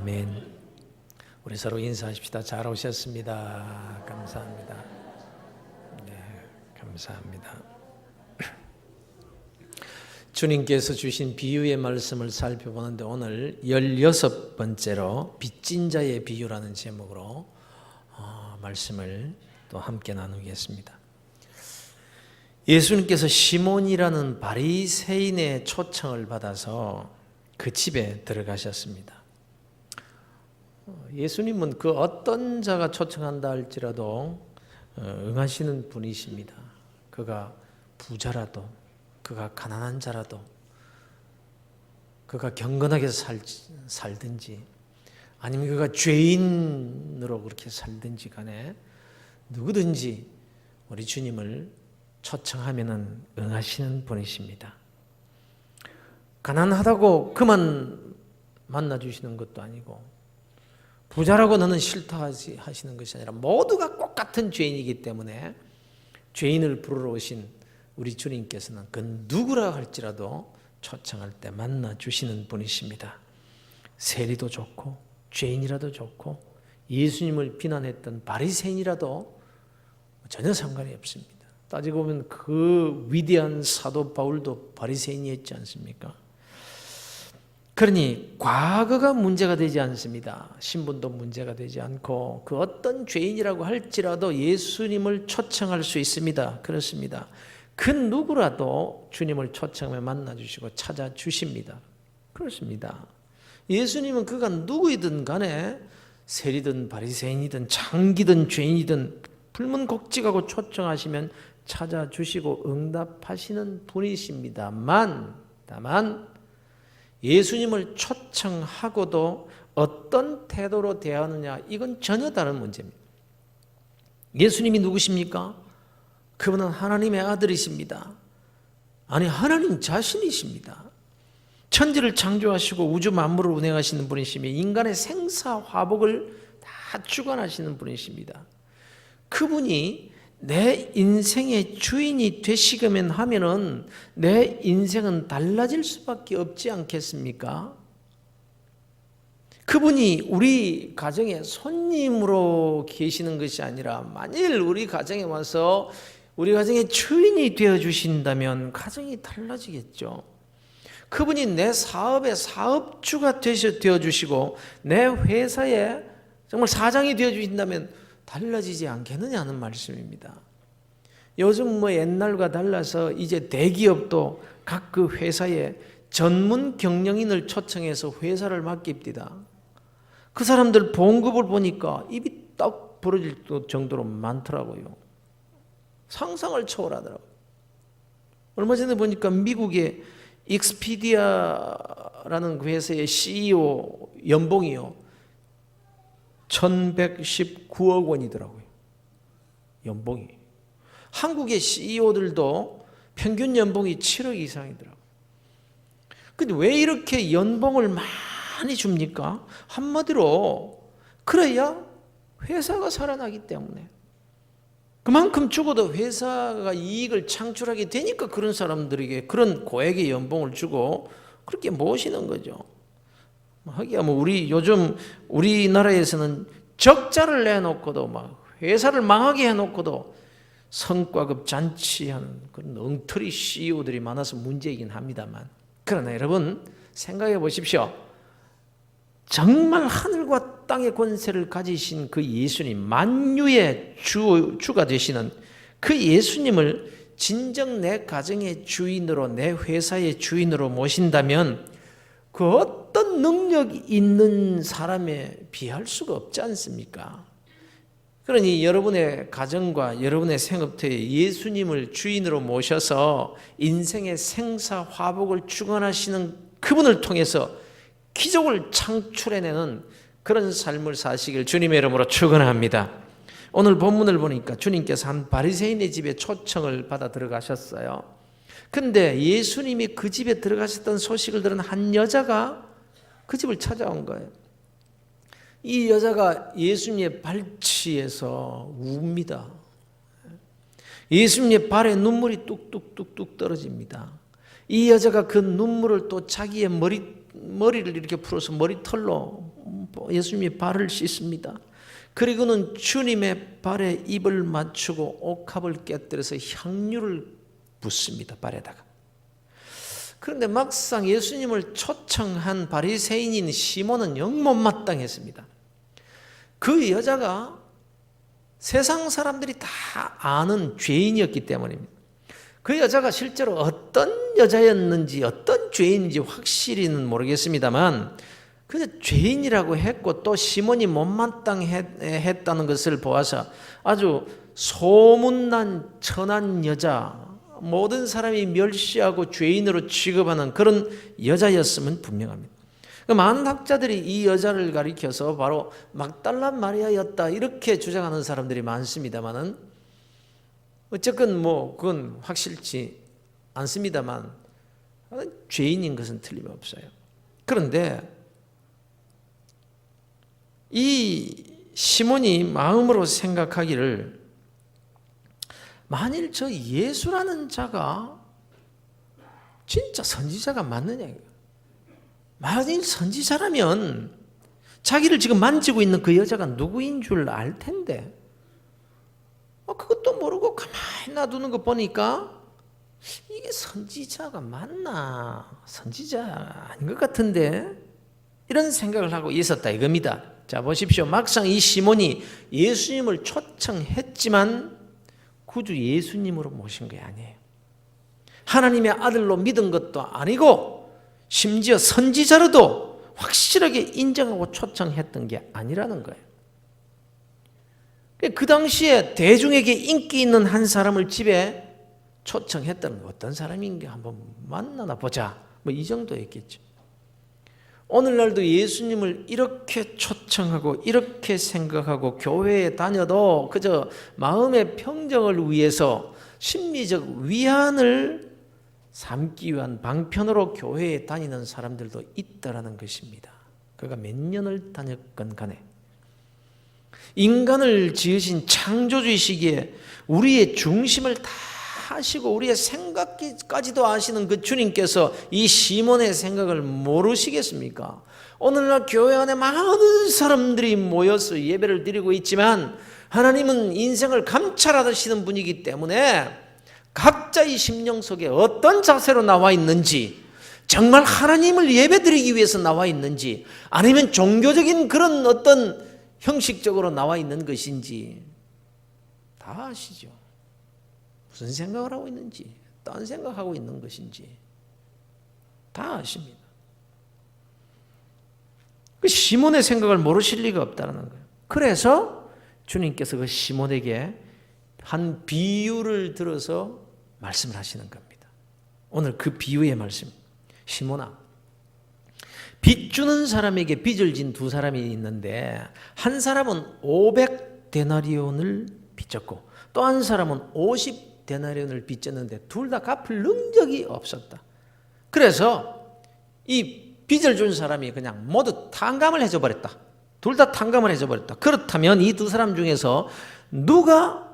아멘. 우리 서로 인사하십시다. 잘 오셨습니다. 감사합니다. 네, 감사합니다. 주님께서 주신 비유의 말씀을 살펴보는데 오늘 16번째로 빚진 자의 비유라는 제목으로 말씀을 또 함께 나누겠습니다. 예수님께서 시몬이라는 바리새인의 초청을 받아서 그 집에 들어가셨습니다. 예수님은 그 어떤 자가 초청한다 할지라도 응하시는 분이십니다. 그가 부자라도, 그가 가난한 자라도, 그가 경건하게 살든지 아니면 그가 죄인으로 그렇게 살든지 간에 누구든지 우리 주님을 초청하면 응하시는 분이십니다. 가난하다고 그만 만나주시는 것도 아니고 부자라고 너는 싫다 하시는 것이 아니라 모두가 똑같은 죄인이기 때문에 죄인을 부르러 오신 우리 주님께서는 그 누구라 할지라도 초청할 때 만나주시는 분이십니다. 세리도 좋고 죄인이라도 좋고 예수님을 비난했던 바리새인이라도 전혀 상관이 없습니다. 따지고 보면 그 위대한 사도 바울도 바리새인이었지 않습니까? 그러니 과거가 문제가 되지 않습니다. 신분도 문제가 되지 않고 그 어떤 죄인이라고 할지라도 예수님을 초청할 수 있습니다. 그렇습니다. 그 누구라도 주님을 초청하며 만나주시고 찾아주십니다. 그렇습니다. 예수님은 그가 누구이든 간에 세리든 바리새인이든 장기든 죄인이든 불문곡직하고 초청하시면 찾아주시고 응답하시는 분이십니다만 다만 예수님을 초청하고도 어떤 태도로 대하느냐 이건 전혀 다른 문제입니다. 예수님이 누구십니까? 그분은 하나님의 아들이십니다. 아니 하나님 자신이십니다. 천지를 창조하시고 우주 만물을 운행하시는 분이시며 인간의 생사화복을 다 주관하시는 분이십니다. 그분이 내 인생의 주인이 되시기만 하면은 내 인생은 달라질 수밖에 없지 않겠습니까? 그분이 우리 가정에 손님으로 계시는 것이 아니라 만일 우리 가정에 와서 우리 가정의 주인이 되어 주신다면 가정이 달라지겠죠. 그분이 내 사업의 사업주가 되어 주시고 내 회사에 정말 사장이 되어 주신다면 달라지지 않겠느냐는 말씀입니다. 요즘 옛날과 달라서 이제 대기업도 각 그 회사에 전문 경영인을 초청해서 회사를 맡깁니다. 그 사람들 봉급을 보니까 입이 딱 벌어질 정도로 많더라고요. 상상을 초월하더라고요. 얼마 전에 보니까 미국의 익스피디아라는 그 회사의 CEO 연봉이요 1119억 원이더라고요. 연봉이. 한국의 CEO들도 평균 연봉이 7억 이상이더라고요. 근데 왜 이렇게 연봉을 많이 줍니까? 한마디로 그래야 회사가 살아나기 때문에 그만큼 죽어도 회사가 이익을 창출하게 되니까 그런 사람들에게 그런 고액의 연봉을 주고 그렇게 모시는 거죠. 하기야 우리 요즘 우리나라에서는 적자를 내놓고도 막 회사를 망하게 해놓고도 성과급 잔치하는 그런 엉터리 CEO들이 많아서 문제이긴 합니다만 그러나 여러분 생각해 보십시오. 정말 하늘과 땅의 권세를 가지신 그 예수님 만유의 주가 되시는 그 예수님을 진정 내 가정의 주인으로 내 회사의 주인으로 모신다면 그 어떤 능력이 있는 사람에 비할 수가 없지 않습니까? 그러니 여러분의 가정과 여러분의 생업터에 예수님을 주인으로 모셔서 인생의 생사화복을 주관하시는 그분을 통해서 기적을 창출해내는 그런 삶을 사시길 주님의 이름으로 축원합니다. 오늘 본문을 보니까 주님께서 한 바리새인의 집에 초청을 받아 들어가셨어요. 근데 예수님이 그 집에 들어가셨던 소식을 들은 한 여자가 그 집을 찾아온 거예요. 이 여자가 예수님의 발치에서 웁니다. 예수님의 발에 눈물이 뚝뚝뚝뚝 떨어집니다. 이 여자가 그 눈물을 또 자기의 머리를 이렇게 풀어서 머리털로 예수님이 발을 씻습니다. 그리고는 주님의 발에 입을 맞추고 옥합을 깨뜨려서 향유를 붓습니다. 발에다가. 그런데 막상 예수님을 초청한 바리새인인 시몬은 영 못마땅했습니다. 그 여자가 세상 사람들이 다 아는 죄인이었기 때문입니다. 그 여자가 실제로 어떤 여자였는지 어떤 죄인인지 확실히는 모르겠습니다만 그냥 죄인이라고 했고 또 시몬이 못마땅했다는 것을 보아서 아주 소문난 천한 여자, 모든 사람이 멸시하고 죄인으로 취급하는 그런 여자였으면 분명합니다. 많은 학자들이 이 여자를 가리켜서 바로 막달라 마리아였다 이렇게 주장하는 사람들이 많습니다만은 어쨌건 그건 확실치 않습니다만 죄인인 것은 틀림없어요. 그런데 이 시몬이 마음으로 생각하기를 만일 저 예수라는 자가 진짜 선지자가 맞느냐, 만일 선지자라면 자기를 지금 만지고 있는 그 여자가 누구인 줄 알 텐데 그것도 모르고 가만히 놔두는 거 보니까 이게 선지자가 맞나, 선지자 아닌 것 같은데 이런 생각을 하고 있었다 이겁니다. 자 보십시오. 막상 이 시몬이 예수님을 초청했지만 구주 예수님으로 모신 게 아니에요. 하나님의 아들로 믿은 것도 아니고 심지어 선지자로도 확실하게 인정하고 초청했던 게 아니라는 거예요. 그 당시에 대중에게 인기 있는 한 사람을 집에 초청했다는 거 어떤 사람인가 한번 만나나 보자 이 정도였겠죠. 오늘날도 예수님을 이렇게 초청하고 이렇게 생각하고 교회에 다녀도 그저 마음의 평정을 위해서 심리적 위안을 삼기 위한 방편으로 교회에 다니는 사람들도 있다라는 것입니다. 그가 몇 년을 다녔건 간에 인간을 지으신 창조주이시기에 우리의 중심을 다 하시고 우리의 생각까지도 아시는 그 주님께서 이 시몬의 생각을 모르시겠습니까? 오늘날 교회 안에 많은 사람들이 모여서 예배를 드리고 있지만 하나님은 인생을 감찰하시는 분이기 때문에 각자의 심령 속에 어떤 자세로 나와 있는지, 정말 하나님을 예배드리기 위해서 나와 있는지, 아니면 종교적인 그런 어떤 형식적으로 나와 있는 것인지 다 아시죠. 무슨 생각을 하고 있는지, 딴 생각하고 있는 것인지 다 아십니다. 그 시몬의 생각을 모르실 리가 없다는 거예요. 그래서 주님께서 그 시몬에게 한 비유를 들어서 말씀을 하시는 겁니다. 오늘 그 비유의 말씀. 시몬아, 빚 주는 사람에게 빚을 진 두 사람이 있는데 한 사람은 500데나리온을 빚졌고 또 한 사람은 50데나리온을 빚졌는데 둘 다 갚을 능력이 없었다. 그래서 이 빚을 준 사람이 그냥 모두 탕감을 해줘버렸다. 둘 다 탕감을 해줘버렸다. 그렇다면 이 두 사람 중에서 누가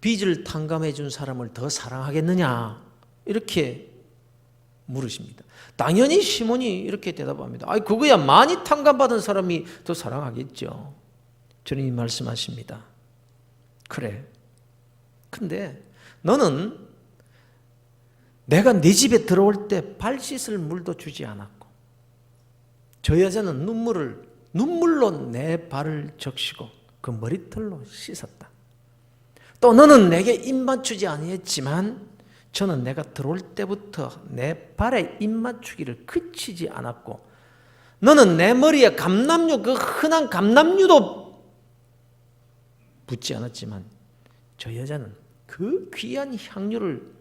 빚을 탕감해 준 사람을 더 사랑하겠느냐? 이렇게 물으십니다. 당연히 시몬이 이렇게 대답합니다. 그거야 많이 탕감받은 사람이 더 사랑하겠죠. 주님이 말씀하십니다. 그래. 근데 너는 내가 네 집에 들어올 때 발 씻을 물도 주지 않았고 저 여자는 눈물로 내 발을 적시고 그 머리털로 씻었다. 또 너는 내게 입 맞추지 아니했지만 저는 내가 들어올 때부터 내 발에 입 맞추기를 그치지 않았고 너는 내 머리에 감람류, 그 흔한 감람류도 붓지 않았지만 저 여자는 그 귀한 향유를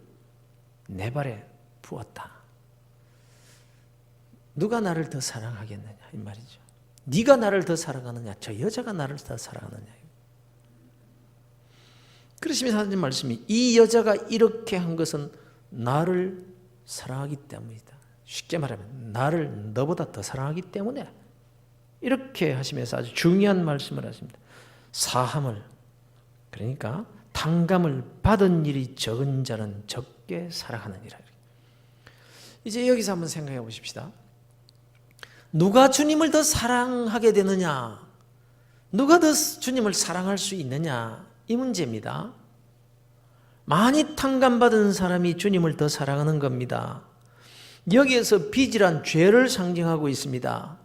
내 발에 부었다. 누가 나를 더 사랑하겠느냐 이 말이죠. 네가 나를 더 사랑하느냐, 저 여자가 나를 더 사랑하느냐. 그러시면서 하나님 말씀이 이 여자가 이렇게 한 것은 나를 사랑하기 때문이다. 쉽게 말하면 나를 너보다 더 사랑하기 때문에 이렇게 하시면서 아주 중요한 말씀을 하십니다. 사함을, 그러니까 탕감을 받은 일이 적은 자는 적게 살아가느니라. 이제 여기서 한번 생각해 보십시다. 누가 주님을 더 사랑하게 되느냐? 누가 더 주님을 사랑할 수 있느냐? 이 문제입니다. 많이 탕감받은 사람이 주님을 더 사랑하는 겁니다. 여기에서 빚이란 죄를 상징하고 있습니다.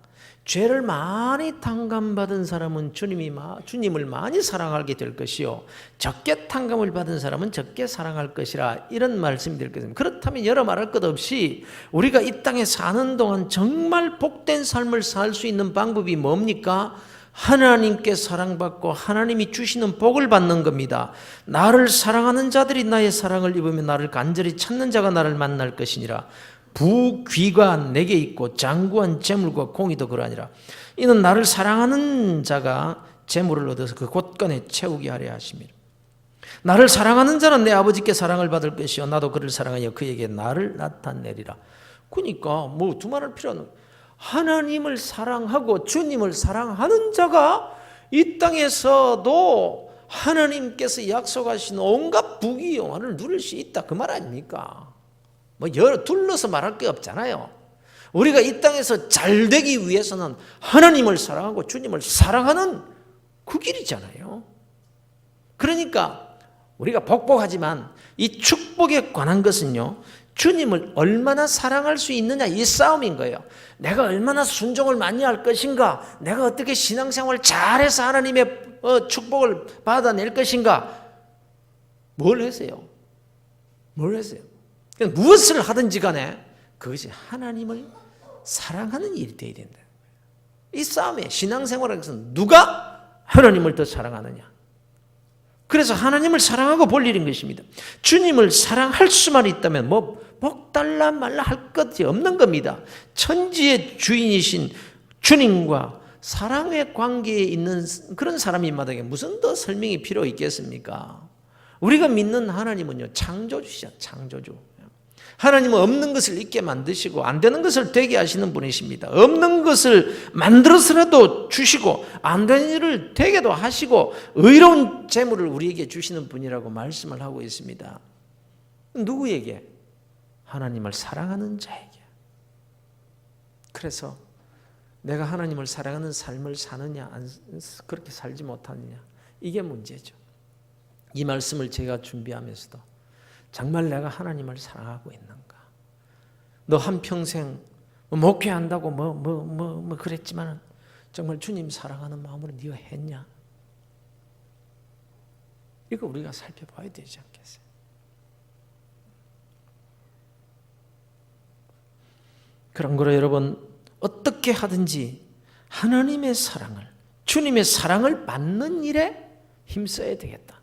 죄를 많이 탕감받은 사람은 주님을 많이 사랑하게 될 것이요, 적게 탕감을 받은 사람은 적게 사랑할 것이라, 이런 말씀이 될 것입니다. 그렇다면 여러 말할 것 없이 우리가 이 땅에 사는 동안 정말 복된 삶을 살 수 있는 방법이 뭡니까? 하나님께 사랑받고 하나님이 주시는 복을 받는 겁니다. 나를 사랑하는 자들이 나의 사랑을 입으며 나를 간절히 찾는 자가 나를 만날 것이니라. 부귀가 내게 있고 장구한 재물과 공의도 그러하니라. 이는 나를 사랑하는 자가 재물을 얻어서 그 곳간에 채우게 하려 하심이라. 나를 사랑하는 자는 내 아버지께 사랑을 받을 것이요 나도 그를 사랑하여 그에게 나를 나타내리라. 그러니까 뭐 두말할 필요는, 하나님을 사랑하고 주님을 사랑하는 자가 이 땅에서도 하나님께서 약속하신 온갖 부귀 영화를 누릴 수 있다, 그 말 아닙니까? 뭐 둘러서 말할 게 없잖아요. 우리가 이 땅에서 잘 되기 위해서는 하나님을 사랑하고 주님을 사랑하는 그 길이잖아요. 그러니까 우리가 복복하지만 이 축복에 관한 것은요, 주님을 얼마나 사랑할 수 있느냐, 이 싸움인 거예요. 내가 얼마나 순종을 많이 할 것인가, 내가 어떻게 신앙생활 잘해서 하나님의 축복을 받아낼 것인가. 뭘 하세요? 무엇을 하든지 간에 그것이 하나님을 사랑하는 일이 되어야 된다. 이 싸움에 신앙생활에서는 누가 하나님을 더 사랑하느냐. 그래서 하나님을 사랑하고 볼 일인 것입니다. 주님을 사랑할 수만 있다면 복 달라 말라 할 것이 없는 겁니다. 천지의 주인이신 주님과 사랑의 관계에 있는 그런 사람이 마땅해 무슨 더 설명이 필요 있겠습니까? 우리가 믿는 하나님은요, 창조주시죠. 창조주. 하나님은 없는 것을 있게 만드시고 안 되는 것을 되게 하시는 분이십니다. 없는 것을 만들어서라도 주시고 안 되는 일을 되게도 하시고 의로운 재물을 우리에게 주시는 분이라고 말씀을 하고 있습니다. 누구에게? 하나님을 사랑하는 자에게. 그래서 내가 하나님을 사랑하는 삶을 사느냐, 그렇게 살지 못하느냐, 이게 문제죠. 이 말씀을 제가 준비하면서도 정말 내가 하나님을 사랑하고 있는가? 너 한평생 목회한다고 뭐 그랬지만 정말 주님 사랑하는 마음으로 네가 했냐? 이거 우리가 살펴봐야 되지 않겠어요? 그런 거로 여러분, 어떻게 하든지 하나님의 사랑을, 주님의 사랑을 받는 일에 힘써야 되겠다.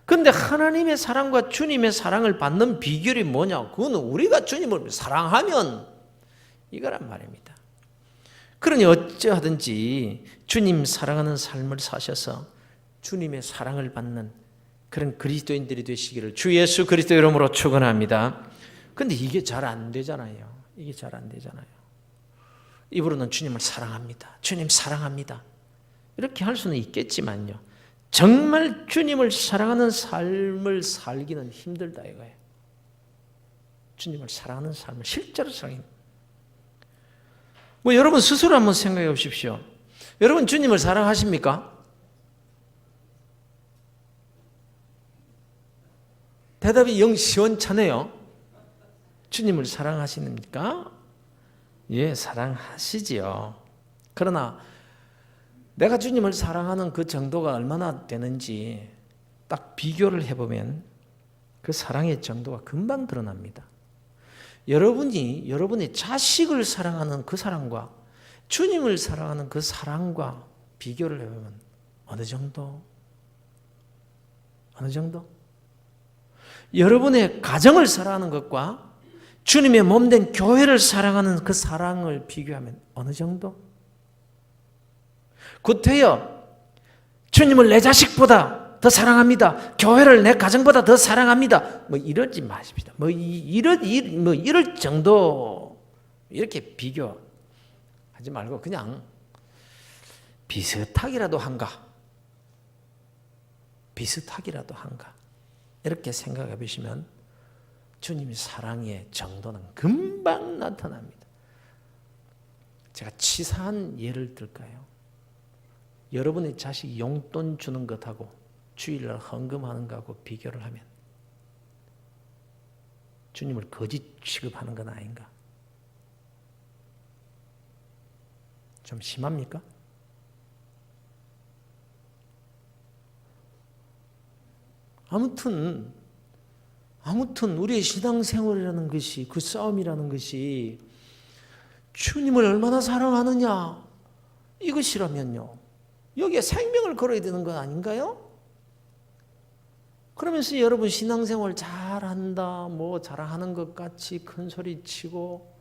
그런데 하나님의 사랑과 주님의 사랑을 받는 비결이 뭐냐? 그거는 우리가 주님을 사랑하면 이거란 말입니다. 그러니 어찌하든지 주님 사랑하는 삶을 사셔서 주님의 사랑을 받는 그런 그리스도인들이 되시기를 주 예수 그리스도 이름으로 축원합니다. 그런데 이게 잘 안 되잖아요. 이게 잘 안 되잖아요. 입으로는 주님을 사랑합니다. 주님 사랑합니다. 이렇게 할 수는 있겠지만요, 정말 주님을 사랑하는 삶을 살기는 힘들다 이거예요. 주님을 사랑하는 삶을 실제로 사랑해요. 여러분 스스로 한번 생각해 보십시오. 여러분 주님을 사랑하십니까? 대답이 영 시원찮네요. 주님을 사랑하십니까? 예, 사랑하시지요. 그러나 내가 주님을 사랑하는 그 정도가 얼마나 되는지 딱 비교를 해보면 그 사랑의 정도가 금방 드러납니다. 여러분이 여러분의 자식을 사랑하는 그 사랑과 주님을 사랑하는 그 사랑과 비교를 해보면 어느 정도? 여러분의 가정을 사랑하는 것과 주님의 몸된 교회를 사랑하는 그 사랑을 비교하면 어느 정도? 구태여 주님을 내 자식보다 더 사랑합니다. 교회를 내 가정보다 더 사랑합니다. 이러지 마십시다. 이럴 정도 이렇게 비교하지 말고 그냥 비슷하기라도 한가 이렇게 생각해 보시면 주님의 사랑의 정도는 금방 나타납니다. 제가 치사한 예를 들까요? 여러분의 자식 용돈 주는 것하고 주일날 헌금하는 것하고 비교를 하면 주님을 거짓 취급하는 건 아닌가? 좀 심합니까? 아무튼 우리의 신앙생활이라는 것이, 그 싸움이라는 것이 주님을 얼마나 사랑하느냐 이것이라면요, 여기에 생명을 걸어야 되는 건 아닌가요? 그러면서 여러분 신앙생활 잘한다 뭐 자랑하는 것 같이 큰 소리 치고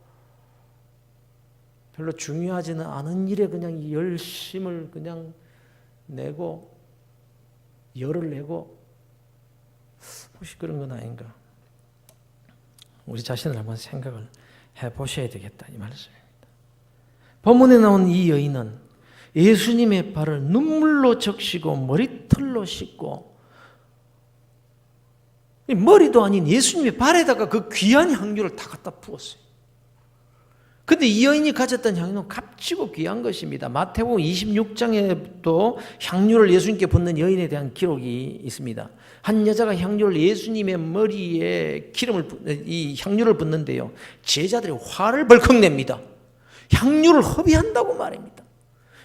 별로 중요하지는 않은 일에 그냥 열심을 그냥 내고 열을 내고, 혹시 그런 건 아닌가? 우리 자신을 한번 생각을 해보셔야 되겠다 이 말씀입니다. 본문에 나온 이 여인은 예수님의 발을 눈물로 적시고 머리털로 씻고, 머리도 아닌 예수님의 발에다가 그 귀한 향유를 다 갖다 부었어요. 근데 이 여인이 가졌던 향유는 값지고 귀한 것입니다. 마태복음 26장에도 향유를 예수님께 붓는 여인에 대한 기록이 있습니다. 한 여자가 향유를 예수님의 머리에 이 향유를 붓는데요, 제자들이 화를 벌컥 냅니다. 향유를 허비한다고 말입니다.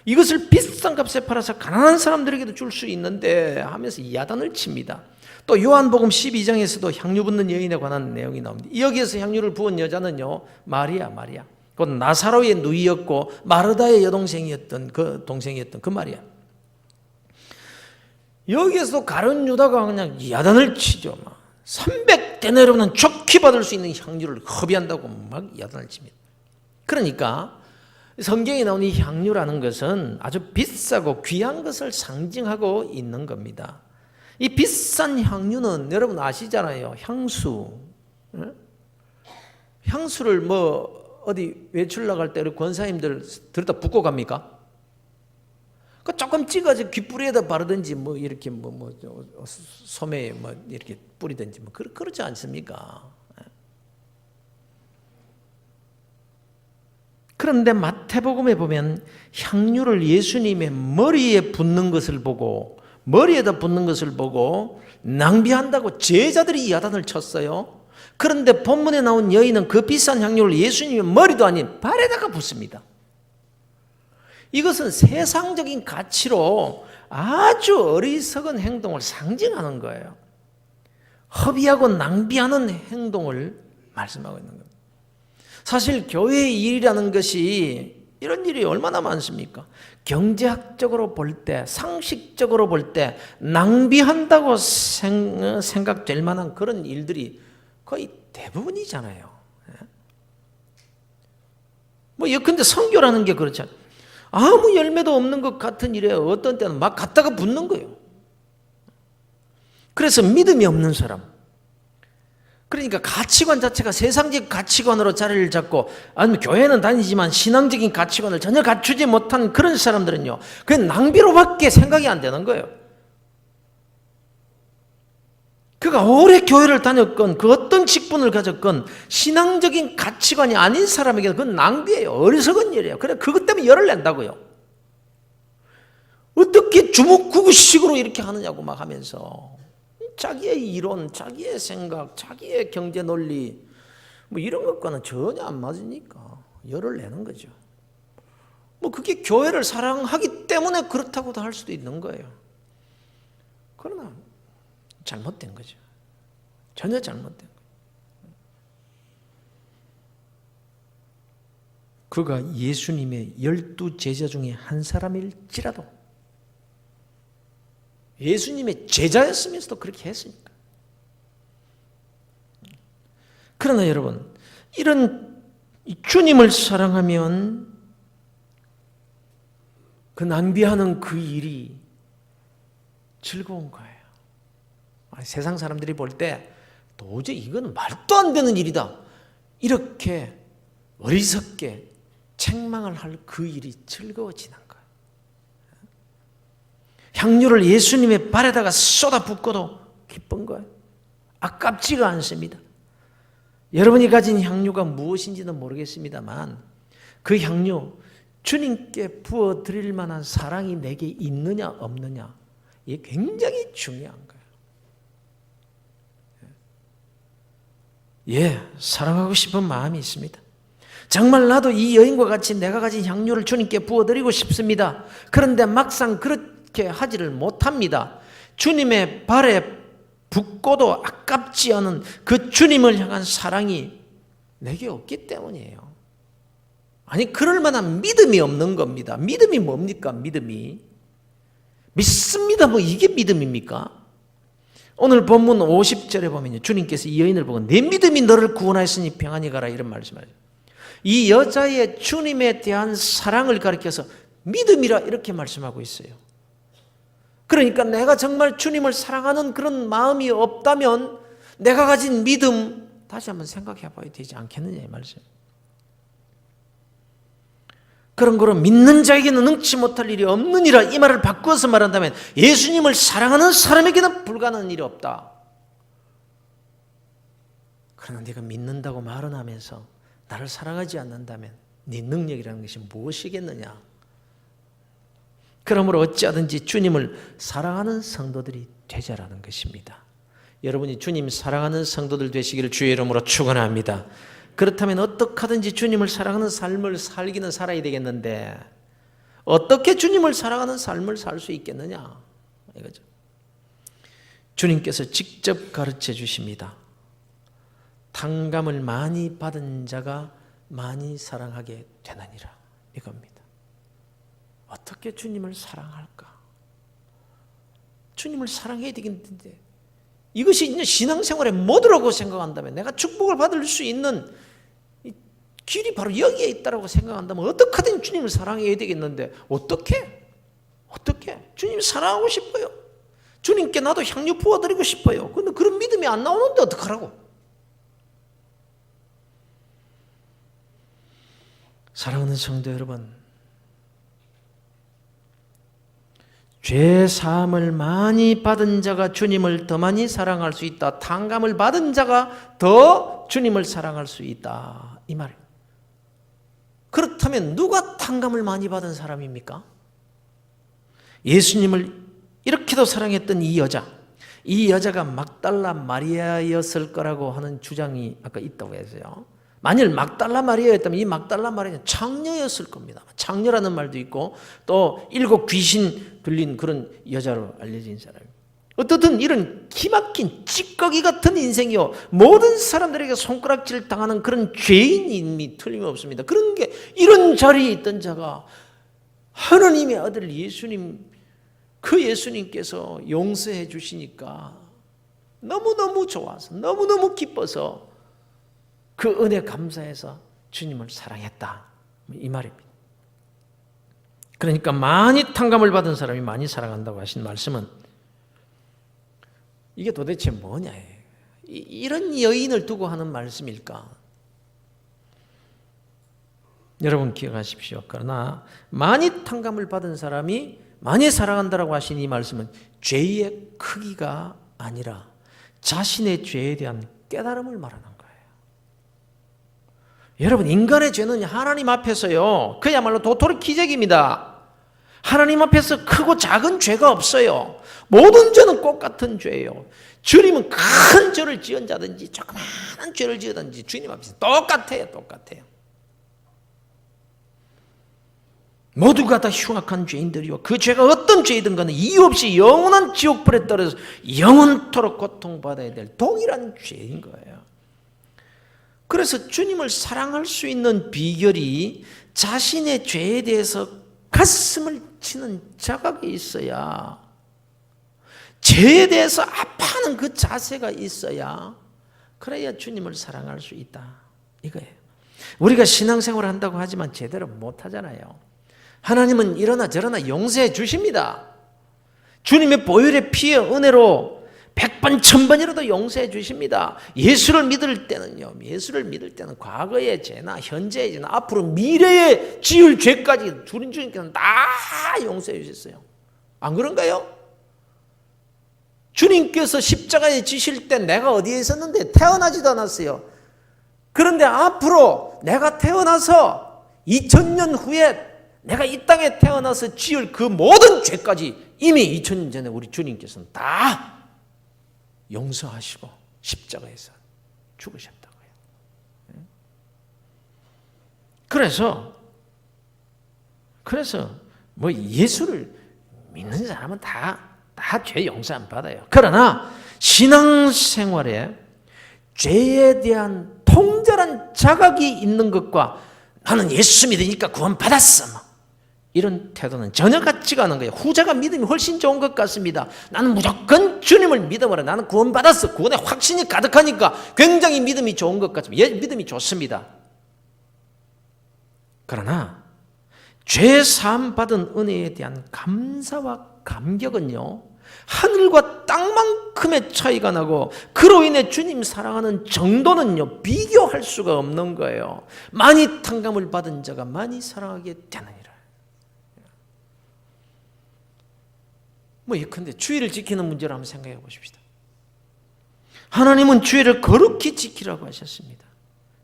이것을 비싼 값에 팔아서 가난한 사람들에게도 줄 수 있는데 하면서 야단을 칩니다. 또 요한복음 12장에서도 향유 붓는 여인에 관한 내용이 나옵니다. 여기에서 향유를 부은 여자는요, 마리아. 곧 나사로의 누이였고 마르다의 여동생이었던 그 동생이었던 그 마리아. 여기에서 가룟 유다가 그냥 야단을 치죠. 300데나리온은 좋게 받을 수 있는 향유를 허비한다고 막 야단을 칩니다. 그러니까 성경에 나온 이 향유라는 것은 아주 비싸고 귀한 것을 상징하고 있는 겁니다. 이 비싼 향유는 여러분 아시잖아요. 향수를 뭐 어디 외출 나갈 때 우리 권사님들 들다 붓고 갑니까? 그 조금 찍어서 귓불에다 바르든지 뭐 이렇게 소매에 뭐 이렇게 뿌리든지 뭐 그렇지 않습니까? 그런데 마태복음에 보면 향유를 예수님의 머리에 붓는 것을 보고, 머리에다 붓는 것을 보고 낭비한다고 제자들이 야단을 쳤어요. 그런데 본문에 나온 여인은 그 비싼 향유를 예수님의 머리도 아닌 발에다가 붓습니다. 이것은 세상적인 가치로 아주 어리석은 행동을 상징하는 거예요. 허비하고 낭비하는 행동을 말씀하고 있는 겁니다. 사실 교회의 일이라는 것이 이런 일이 얼마나 많습니까? 경제학적으로 볼 때, 상식적으로 볼 때 낭비한다고 생각될 만한 그런 일들이 거의 대부분이잖아요. 뭐 예컨대 선교라는 게 그렇잖아요. 아무 열매도 없는 것 같은 일에 어떤 때는 막 갖다가 붓는 거예요. 그래서 믿음이 없는 사람, 그러니까 가치관 자체가 세상적 가치관으로 자리를 잡고, 아니면 교회는 다니지만 신앙적인 가치관을 전혀 갖추지 못한 그런 사람들은요, 그냥 낭비로밖에 생각이 안 되는 거예요. 그가 오래 교회를 다녔건 그 어떤 직분을 가졌건 신앙적인 가치관이 아닌 사람에게는 그건 낭비예요. 어리석은 일이에요. 그래 그것 때문에 열을 낸다고요. 어떻게 주먹구구식으로 이렇게 하느냐고 막 하면서 자기의 이론, 자기의 생각, 자기의 경제 논리 뭐 이런 것과는 전혀 안 맞으니까 열을 내는 거죠. 뭐 그게 교회를 사랑하기 때문에 그렇다고도 할 수도 있는 거예요. 그러나 잘못된 거죠. 전혀 잘못된 거예요. 그가 예수님의 12 제자 중에 한 사람일지라도, 예수님의 제자였으면서도 그렇게 했으니까. 그러나 여러분, 이런 주님을 사랑하면 그 낭비하는 그 일이 즐거운 거예요. 세상 사람들이 볼 때 도저히 이건 말도 안 되는 일이다, 이렇게 어리석게 책망을 할 그 일이 즐거워지는 거예요. 향유를 예수님의 발에다가 쏟아붓고도 기쁜 거예요. 아깝지가 않습니다. 여러분이 가진 향유가 무엇인지는 모르겠습니다만 그 향유, 주님께 부어드릴 만한 사랑이 내게 있느냐 없느냐, 이게 굉장히 중요한 거예요. 예, 사랑하고 싶은 마음이 있습니다. 정말 나도 이 여인과 같이 내가 가진 향유를 주님께 부어드리고 싶습니다. 그런데 막상 그렇게 하지를 못합니다. 주님의 발에 붓고도 아깝지 않은 그 주님을 향한 사랑이 내게 없기 때문이에요. 아니, 그럴 만한 믿음이 없는 겁니다. 믿음이 뭡니까? 믿음이 믿습니다, 뭐 이게 믿음입니까? 오늘 본문 50절에 보면 주님께서 이 여인을 보고 내 믿음이 너를 구원하였으니 평안히 가라, 이런 말씀을 해요. 이 여자의 주님에 대한 사랑을 가리켜서 믿음이라 이렇게 말씀하고 있어요. 그러니까 내가 정말 주님을 사랑하는 그런 마음이 없다면 내가 가진 믿음 다시 한번 생각해 봐야 되지 않겠느냐, 이 말씀. 그런 거로 믿는 자에게는 능치 못할 일이 없느니라, 이 말을 바꾸어서 말한다면 예수님을 사랑하는 사람에게는 불가능한 일이 없다. 그러나 네가 믿는다고 말은 하면서 나를 사랑하지 않는다면 네 능력이라는 것이 무엇이겠느냐. 그러므로 어찌하든지 주님을 사랑하는 성도들이 되자라는 것입니다. 여러분이 주님 사랑하는 성도들 되시기를 주의 이름으로 축원합니다. 그렇다면 어떻게 하든지 주님을 사랑하는 삶을 살기는 살아야 되겠는데 어떻게 주님을 사랑하는 삶을 살 수 있겠느냐, 이거죠. 주님께서 직접 가르쳐 주십니다. 탕감을 많이 받은 자가 많이 사랑하게 되느니라, 이겁니다. 어떻게 주님을 사랑할까? 주님을 사랑해야 되겠는데 이것이 이제 신앙생활의 모두라고 생각한다면, 내가 축복을 받을 수 있는 길이 바로 여기에 있다고 생각한다면 어떻게든 주님을 사랑해야 되겠는데 어떻게 주님 사랑하고 싶어요. 주님께 나도 향유 부어드리고 싶어요. 그런데 그런 믿음이 안 나오는데 어떡하라고. 사랑하는 성도 여러분, 죄 사함을 많이 받은 자가 주님을 더 많이 사랑할 수 있다. 탕감을 받은 자가 더 주님을 사랑할 수 있다, 이 말이에요. 그렇다면 누가 탕감을 많이 받은 사람입니까? 예수님을 이렇게도 사랑했던 이 여자가 막달라 마리아였을 거라고 하는 주장이 아까 있다고 했어요. 만일 막달라 마리아였다면 이 막달라 마리아는 창녀였을 겁니다. 창녀라는 말도 있고 또 7 귀신 들린 그런 여자로 알려진 사람입니다. 어떻든 이런 기막힌 찌꺼기 같은 인생이요, 모든 사람들에게 손가락질 당하는 그런 죄인임이 틀림없습니다. 그런 게 이런 자리에 있던 자가 하나님의 아들 예수님, 그 예수님께서 용서해 주시니까 너무너무 좋아서 너무너무 기뻐서 그 은혜 감사해서 주님을 사랑했다, 이 말입니다. 그러니까 많이 탕감을 받은 사람이 많이 사랑한다고 하신 말씀은 이게 도대체 뭐냐, 이런 여인을 두고 하는 말씀일까? 여러분 기억하십시오. 그러나 많이 탕감을 받은 사람이 많이 사랑한다라고 하신 이 말씀은 죄의 크기가 아니라 자신의 죄에 대한 깨달음을 말하는 거예요. 여러분, 인간의 죄는 하나님 앞에서요, 그야말로 도토리 기적입니다. 하나님 앞에서 크고 작은 죄가 없어요. 모든 죄는 똑같은 죄예요. 주님은 큰 죄를 지은 자든지 조그마한 죄를 지었든지 주님 앞에서 똑같아요. 모두가 다 흉악한 죄인들이요, 그 죄가 어떤 죄이든 간에 이유 없이 영원한 지옥불에 떨어져서 영원토록 고통받아야 될 동일한 죄인 거예요. 그래서 주님을 사랑할 수 있는 비결이 자신의 죄에 대해서 가슴을 치는 자각이 있어야, 죄에 대해서 아파하는 그 자세가 있어야, 그래야 주님을 사랑할 수 있다, 이거예요. 우리가 신앙생활을 한다고 하지만 제대로 못하잖아요. 하나님은 이러나 저러나 용서해 주십니다. 주님의 보혈의 피의 은혜로 100번 1000번이라도 용서해 주십니다. 예수를 믿을 때는 과거의 죄나 현재의 죄나 앞으로 미래에 지을 죄까지 주님께서는 다 용서해 주셨어요. 안 그런가요? 주님께서 십자가에 지실 때 내가 어디에 있었는데? 태어나지도 않았어요. 그런데 앞으로 내가 태어나서 2000년 후에 내가 이 땅에 태어나서 지을 그 모든 죄까지 이미 2000년 전에 우리 주님께서는 다 용서하시고 십자가에서 죽으셨다고요. 그래서 뭐 예수를 믿는 사람은 다 죄 용서 안 받아요. 그러나 신앙생활에 죄에 대한 통절한 자각이 있는 것과 나는 예수 믿으니까 구원 받았어, 이런 태도는 전혀 같지가 않은 거예요. 후자가 믿음이 훨씬 좋은 것 같습니다. 나는 무조건 주님을 믿어버려. 나는 구원 받았어. 구원에 확신이 가득하니까 굉장히 믿음이 좋은 것 같습니다. 믿음이 좋습니다. 그러나 죄 사함 받은 은혜에 대한 감사와 감격은요, 하늘과 땅만큼의 차이가 나고 그로 인해 주님 사랑하는 정도는요 비교할 수가 없는 거예요. 많이 탕감을 받은 자가 많이 사랑하게 되느니라. 뭐 예컨대 주의를 지키는 문제를 한번 생각해 보십시다. 하나님은 주의를 거룩히 지키라고 하셨습니다.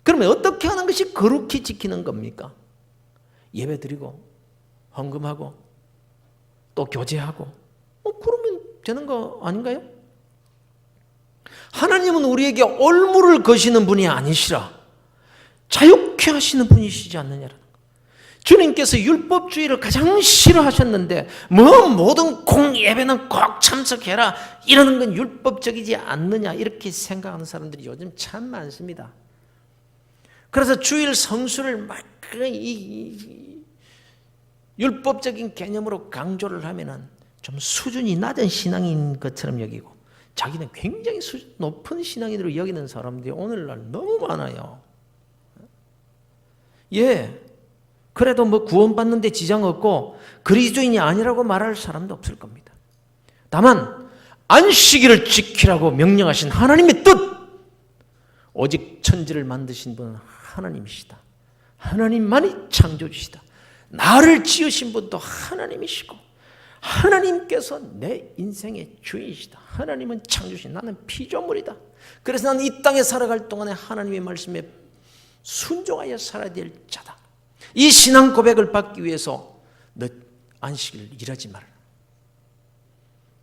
그러면 어떻게 하는 것이 거룩히 지키는 겁니까? 예배드리고 헌금하고 또 교제하고 그러면 되는 거 아닌가요? 하나님은 우리에게 올무를 거시는 분이 아니시라 자유케 하시는 분이시지 않느냐라는 거. 주님께서 율법주의를 가장 싫어하셨는데 모든 공예배는 꼭 참석해라 이러는 건 율법적이지 않느냐 이렇게 생각하는 사람들이 요즘 참 많습니다. 그래서 주일 성수를 막 율법적인 개념으로 강조를 하면은 좀 수준이 낮은 신앙인 것처럼 여기고 자기는 굉장히 수준 높은 신앙인으로 여기는 사람들이 오늘날 너무 많아요. 그래도 뭐 구원받는 데 지장 없고 그리스도인이 아니라고 말할 사람도 없을 겁니다. 다만 안식일을 지키라고 명령하신 하나님의 뜻, 오직 천지를 만드신 분은 하나님이시다. 하나님만이 창조주시다. 나를 지으신 분도 하나님이시고 하나님께서 내 인생의 주인이시다. 하나님은 창조주신 나는 피조물이다. 그래서 나는 이 땅에 살아갈 동안에 하나님의 말씀에 순종하여 살아야 될 자다. 이 신앙 고백을 받기 위해서 너 안식일 일하지 말아라.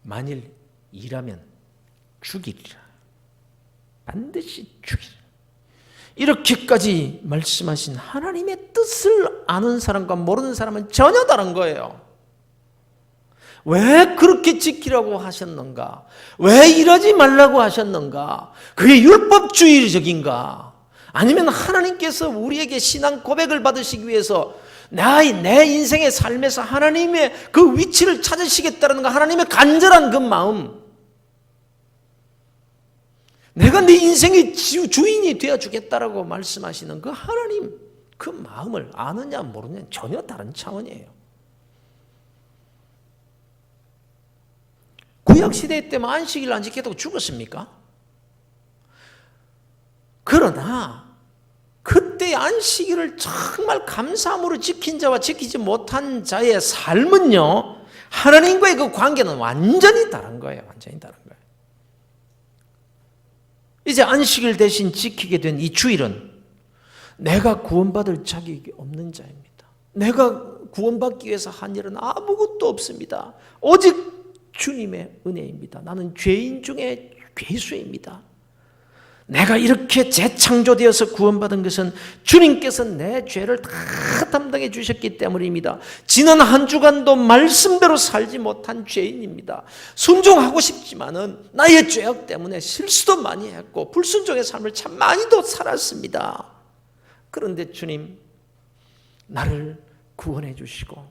만일 일하면 죽이리라. 반드시 죽이리라. 이렇게까지 말씀하신 하나님의 뜻을 아는 사람과 모르는 사람은 전혀 다른 거예요. 왜 그렇게 지키라고 하셨는가? 왜 이러지 말라고 하셨는가? 그게 율법주의적인가? 아니면 하나님께서 우리에게 신앙 고백을 받으시기 위해서 내 인생의 삶에서 하나님의 그 위치를 찾으시겠다는 거, 하나님의 간절한 그 마음, 내가 네 인생의 주인이 되어주겠다라고 말씀하시는 그 하나님, 그 마음을 아느냐 모르느냐 전혀 다른 차원이에요. 구약시대 때만 안식일 안 지켰다고 죽었습니까? 그러나 그때 안식일을 정말 감사함으로 지킨 자와 지키지 못한 자의 삶은요, 하나님과의 그 관계는 완전히 다른 거예요. 완전히 다른 거예요. 이제 안식일 대신 지키게 된 이 주일은 내가 구원받을 자격이 없는 자입니다. 내가 구원받기 위해서 한 일은 아무것도 없습니다. 오직 주님의 은혜입니다. 나는 죄인 중에 괴수입니다. 내가 이렇게 재창조되어서 구원받은 것은 주님께서 내 죄를 다 담당해 주셨기 때문입니다. 지난 한 주간도 말씀대로 살지 못한 죄인입니다. 순종하고 싶지만은 나의 죄악 때문에 실수도 많이 했고 불순종의 삶을 참 많이도 살았습니다. 그런데 주님, 나를 구원해 주시고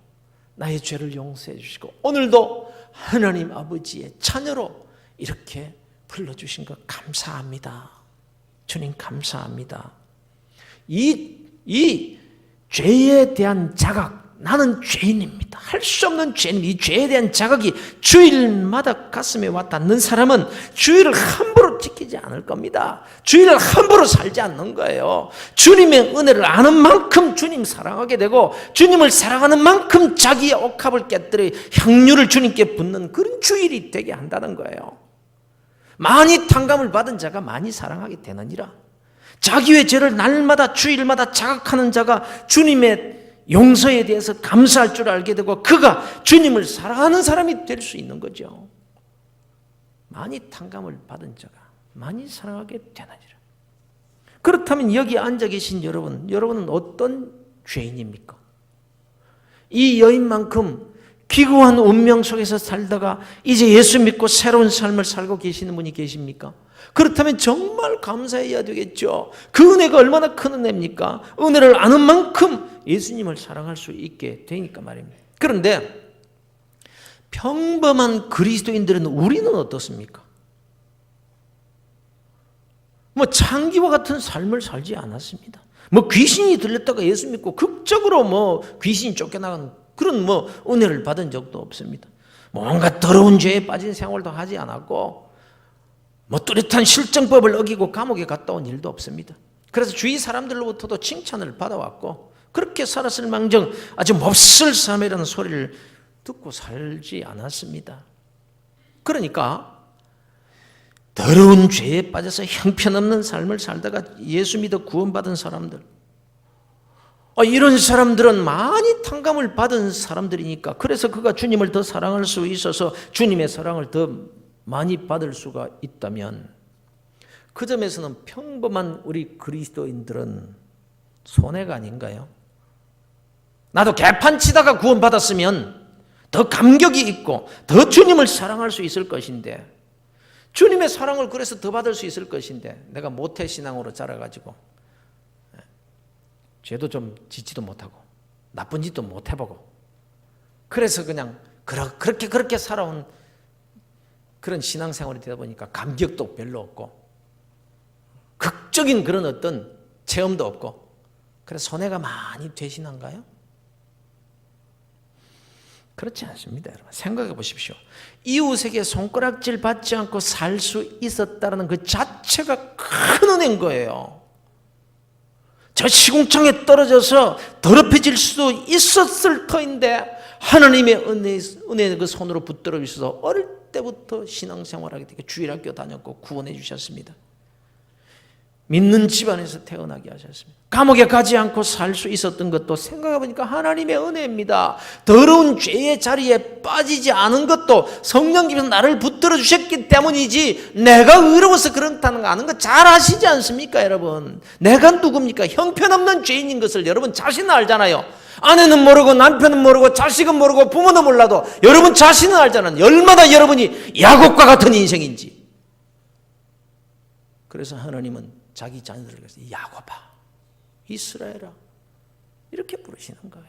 나의 죄를 용서해 주시고 오늘도 하나님 아버지의 자녀로 이렇게 불러주신 것 감사합니다. 주님 감사합니다. 이 죄에 대한 자각, 나는 죄인입니다. 할 수 없는 죄인, 이 죄에 대한 자각이 주일마다 가슴에 와 닿는 사람은 주일을 함부로 지키지 않을 겁니다. 주일을 함부로 살지 않는 거예요. 주님의 은혜를 아는 만큼 주님 사랑하게 되고 주님을 사랑하는 만큼 자기의 옥합을 깨뜨려 향유를 주님께 붓는 그런 주일이 되게 한다는 거예요. 많이 탕감을 받은 자가 많이 사랑하게 되느니라. 자기의 죄를 날마다 주일마다 자각하는 자가 주님의 용서에 대해서 감사할 줄 알게 되고 그가 주님을 사랑하는 사람이 될 수 있는 거죠. 많이 탕감을 받은 자가 많이 사랑하게 되나니라. 그렇다면 여기 앉아 계신 여러분은 어떤 죄인입니까? 이 여인만큼 기구한 운명 속에서 살다가 이제 예수 믿고 새로운 삶을 살고 계시는 분이 계십니까? 그렇다면 정말 감사해야 되겠죠. 그 은혜가 얼마나 큰 은혜입니까? 은혜를 아는 만큼 예수님을 사랑할 수 있게 되니까 말입니다. 그런데 평범한 그리스도인들은 우리는 어떻습니까? 창기와 같은 삶을 살지 않았습니다. 귀신이 들렸다가 예수 믿고 극적으로 귀신이 쫓겨나간 그런 은혜를 받은 적도 없습니다. 뭔가 더러운 죄에 빠진 생활도 하지 않았고 뚜렷한 실정법을 어기고 감옥에 갔다 온 일도 없습니다. 그래서 주위 사람들로부터도 칭찬을 받아왔고 그렇게 살았을 망정 아주 몹쓸 사람이라는 소리를 듣고 살지 않았습니다. 그러니까 더러운 죄에 빠져서 형편없는 삶을 살다가 예수 믿어 구원받은 사람들, 이런 사람들은 많이 탕감을 받은 사람들이니까 그래서 그가 주님을 더 사랑할 수 있어서 주님의 사랑을 더 많이 받을 수가 있다면 그 점에서는 평범한 우리 그리스도인들은 손해가 아닌가요? 나도 개판 치다가 구원받았으면 더 감격이 있고 더 주님을 사랑할 수 있을 것인데 주님의 사랑을 그래서 더 받을 수 있을 것인데 내가 모태신앙으로 자라가지고 죄도 좀 짓지도 못하고 나쁜 짓도 못 해보고 그래서 그냥 그렇게 살아온 그런 신앙생활이 되다 보니까 감격도 별로 없고 극적인 그런 어떤 체험도 없고 그래서 손해가 많이 되시는가요? 그렇지 않습니다. 여러분 생각해 보십시오. 이웃에게 손가락질 받지 않고 살 수 있었다는 그 자체가 큰 은혜인 거예요. 저 시궁창에 떨어져서 더럽혀질 수도 있었을 터인데 하나님의 은혜 그 손으로 붙들어 주셔서 어릴 때부터 신앙생활하게 되고 주일학교 다녔고 구원해 주셨습니다. 믿는 집안에서 태어나게 하셨습니다. 감옥에 가지 않고 살 수 있었던 것도 생각해 보니까 하나님의 은혜입니다. 더러운 죄의 자리에 빠지지 않은 것도 성령님께서 나를 붙들어 주셨기 때문이지 내가 의로워서 그렇다는 거 아는 거 잘 아시지 않습니까 여러분? 내가 누굽니까? 형편없는 죄인인 것을 여러분 자신은 알잖아요. 아내는 모르고 남편은 모르고 자식은 모르고 부모는 몰라도 여러분 자신은 알잖아요. 얼마나 여러분이 야곱과 같은 인생인지. 그래서 하나님은 자기 자녀들을 위해서 야곱아, 이스라엘아 이렇게 부르시는 거예요.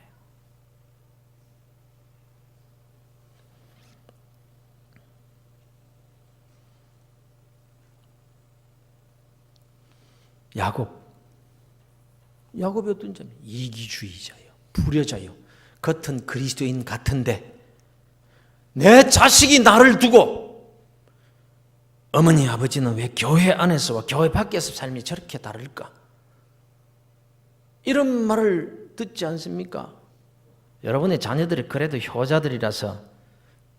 야곱이 어떤 점이에요? 이기주의자예요. 불효자예요. 겉은 그리스도인 같은데 내 자식이 나를 두고 어머니 아버지는 왜 교회 안에서와 교회 밖에서 삶이 저렇게 다를까? 이런 말을 듣지 않습니까? 여러분의 자녀들이 그래도 효자들이라서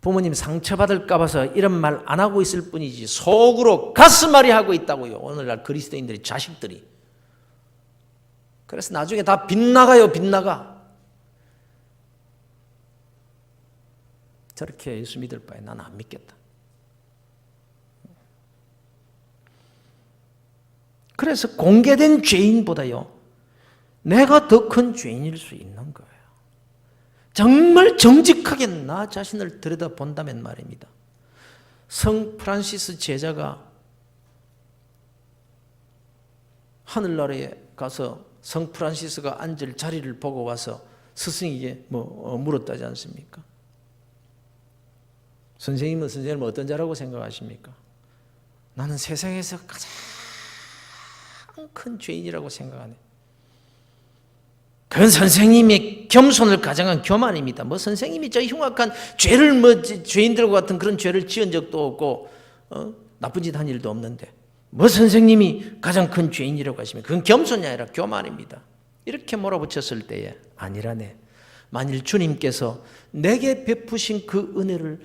부모님 상처받을까 봐서 이런 말 안 하고 있을 뿐이지 속으로 가슴앓이 하고 있다고요. 오늘날 그리스도인들이 자식들이. 그래서 나중에 다 빗나가요. 빗나가. 저렇게 예수 믿을 바에 나는 안 믿겠다. 그래서 공개된 죄인보다요 내가 더 큰 죄인일 수 있는 거예요. 정말 정직하게 나 자신을 들여다본다면 말입니다. 성 프란시스 제자가 하늘나라에 가서 성 프란시스가 앉을 자리를 보고 와서 스승에게 물었다지 않습니까? 선생님은 어떤 자라고 생각하십니까? 나는 세상에서 가장 큰 죄인이라고 생각하네. 그건 선생님의 겸손을 가장한 교만입니다. 선생님이 저 흉악한 죄를 죄인들과 같은 그런 죄를 지은 적도 없고 나쁜 짓 한 일도 없는데 선생님이 가장 큰 죄인이라고 하시면 그건 겸손이 아니라 교만입니다. 이렇게 몰아붙였을 때에 아니라네. 만일 주님께서 내게 베푸신 그 은혜를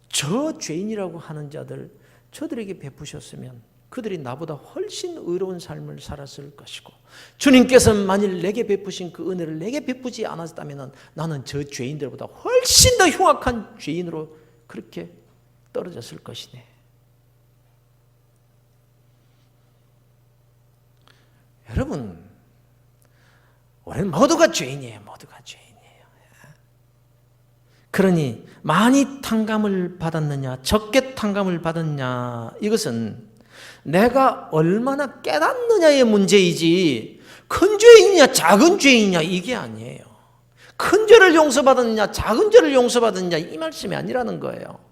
저 죄인이라고 하는 자들 저들에게 베푸셨으면 그들이 나보다 훨씬 의로운 삶을 살았을 것이고, 주님께서 만일 내게 베푸신 그 은혜를 내게 베푸지 않았다면 나는 저 죄인들보다 훨씬 더 흉악한 죄인으로 그렇게 떨어졌을 것이네. 여러분, 우리는 모두가 죄인이에요. 모두가 죄인이에요. 그러니 많이 탕감을 받았느냐, 적게 탕감을 받았냐, 이것은 내가 얼마나 깨닫느냐의 문제이지 큰 죄인이냐 작은 죄인이냐 이게 아니에요. 큰 죄를 용서받았느냐 작은 죄를 용서받았느냐 이 말씀이 아니라는 거예요.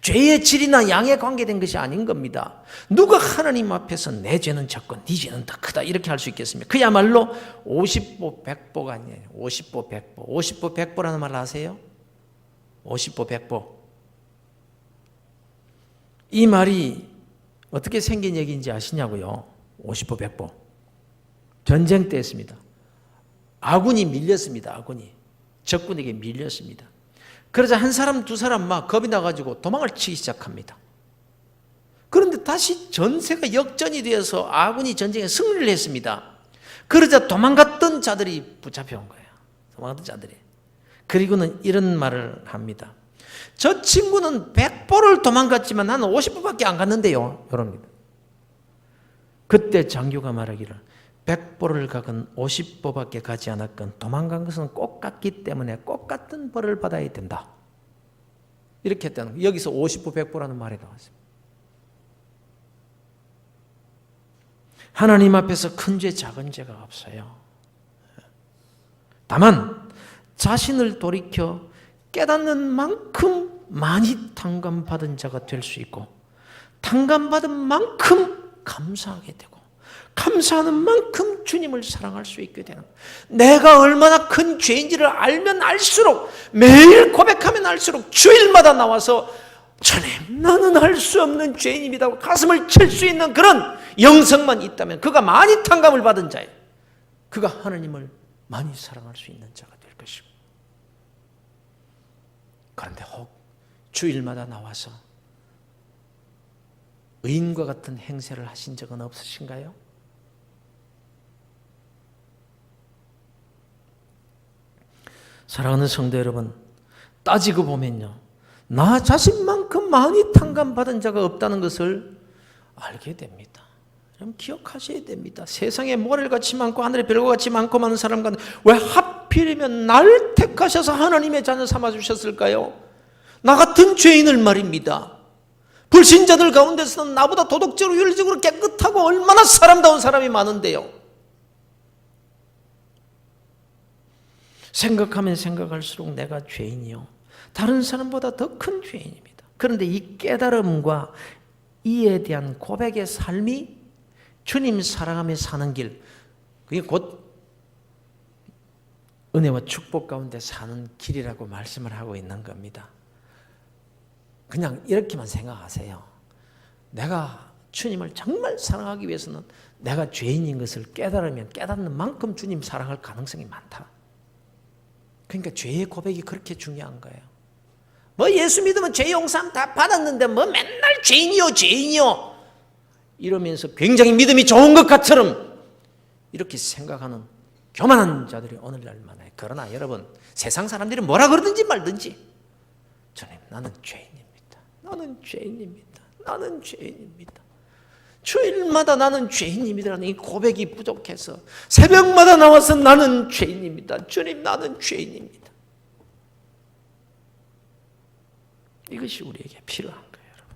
죄의 질이나 양에 관계된 것이 아닌 겁니다. 누가 하나님 앞에서 내 죄는 적고 네 죄는 더 크다 이렇게 할 수 있겠습니까? 그야말로 50보 100보가 아니에요. 50보 100보. 50보 100보라는 말 아세요? 50보 100보. 이 말이 어떻게 생긴 얘기인지 아시냐고요? 50보 100보. 전쟁 때였습니다. 아군이 밀렸습니다. 아군이. 적군에게 밀렸습니다. 그러자 한 사람 두 사람 막 겁이 나가지고 도망을 치기 시작합니다. 그런데 다시 전세가 역전이 되어서 아군이 전쟁에 승리를 했습니다. 그러자 도망갔던 자들이 붙잡혀온 거예요. 도망갔던 자들이. 그리고는 이런 말을 합니다. 저 친구는 100보를 도망갔지만 나는 50보밖에 안 갔는데요. 이럽니다. 그때 장교가 말하기를 100보를 가건 50보밖에 가지 않았건 도망간 것은 꼭 같기 때문에 꼭 같은 벌을 받아야 된다. 이렇게 했다는 거예요. 여기서 50보 100보라는 말이 나왔습니다. 하나님 앞에서 큰 죄 작은 죄가 없어요. 다만 자신을 돌이켜 깨닫는 만큼 많이 탕감받은 자가 될 수 있고 탕감받은 만큼 감사하게 되고 감사하는 만큼 주님을 사랑할 수 있게 되는 거예요. 내가 얼마나 큰 죄인지를 알면 알수록 매일 고백하면 알수록 주일마다 나와서 주님 나는 할 수 없는 죄인입니다 가슴을 칠 수 있는 그런 영성만 있다면 그가 많이 탕감을 받은 자예요. 그가 하나님을 많이 사랑할 수 있는 자가 될 것이고 그런데 혹 주일마다 나와서 의인과 같은 행세를 하신 적은 없으신가요? 사랑하는 성도 여러분, 따지고 보면요, 나 자신만큼 많이 탕감받은 자가 없다는 것을 알게 됩니다. 여러분 기억하셔야 됩니다. 세상에 모래같이 많고 하늘에 별것같이 많고 많은 사람과 왜 하필이면 나를 택하셔서 하나님의 자녀 삼아주셨을까요? 나 같은 죄인을 말입니다. 불신자들 가운데서는 나보다 도덕적으로 윤리적으로 깨끗하고 얼마나 사람다운 사람이 많은데요. 생각하면 생각할수록 내가 죄인이요 다른 사람보다 더 큰 죄인입니다. 그런데 이 깨달음과 이에 대한 고백의 삶이 주님 사랑하며 사는 길, 그게 곧 은혜와 축복 가운데 사는 길이라고 말씀을 하고 있는 겁니다. 그냥 이렇게만 생각하세요. 내가 주님을 정말 사랑하기 위해서는 내가 죄인인 것을 깨달으면 깨닫는 만큼 주님 사랑할 가능성이 많다. 그러니까 죄의 고백이 그렇게 중요한 거예요. 뭐 예수 믿으면 죄 용서함 다 받았는데 뭐 맨날 죄인이요 죄인이요 이러면서 굉장히 믿음이 좋은 것처럼 이렇게 생각하는 교만한 자들이 오늘날 많아요. 그러나 여러분 세상 사람들이 뭐라 그러든지 말든지 주님 나는 죄인입니다. 나는 죄인입니다. 나는 죄인입니다. 주일마다 나는 죄인입니다라는 이 고백이 부족해서 새벽마다 나와서 나는 죄인입니다. 주님 나는 죄인입니다. 이것이 우리에게 필요한 거예요. 여러분.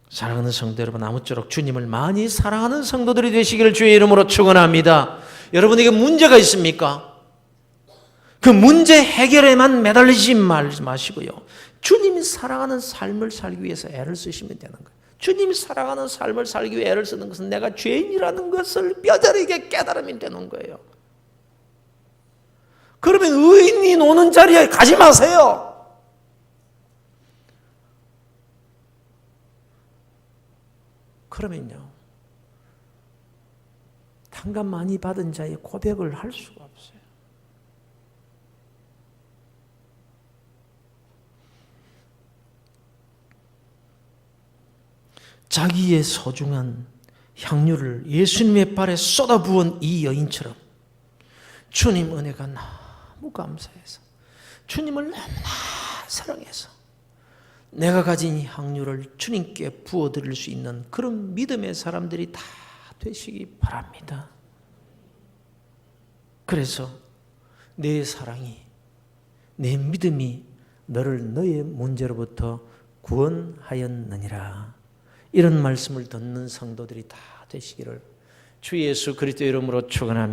사랑하는 성도 여러분, 아무쪼록 주님을 많이 사랑하는 성도들이 되시기를 주의 이름으로 축원합니다. 여러분에게 문제가 있습니까? 그 문제 해결에만 매달리지 마시고요. 주님이 사랑하는 삶을 살기 위해서 애를 쓰시면 되는 거예요. 주님이 사랑하는 삶을 살기 위해 애를 쓰는 것은 내가 죄인이라는 것을 뼈저리게 깨달으면 되는 거예요. 그러면 의인이 노는 자리에 가지 마세요. 그러면요, 탕감 많이 받은 자의 고백을 할 수가 없어요. 자기의 소중한 향유를 예수님의 발에 쏟아부은 이 여인처럼 주님 은혜가 너무 감사해서 주님을 너무나 사랑해서 내가 가진 이 향유를 주님께 부어드릴 수 있는 그런 믿음의 사람들이 다 되시기 바랍니다. 그래서 내 사랑이, 내 믿음이 너를 너의 문제로부터 구원하였느니라. 이런 말씀을 듣는 성도들이 다 되시기를 주 예수 그리스도 이름으로 축원합니다.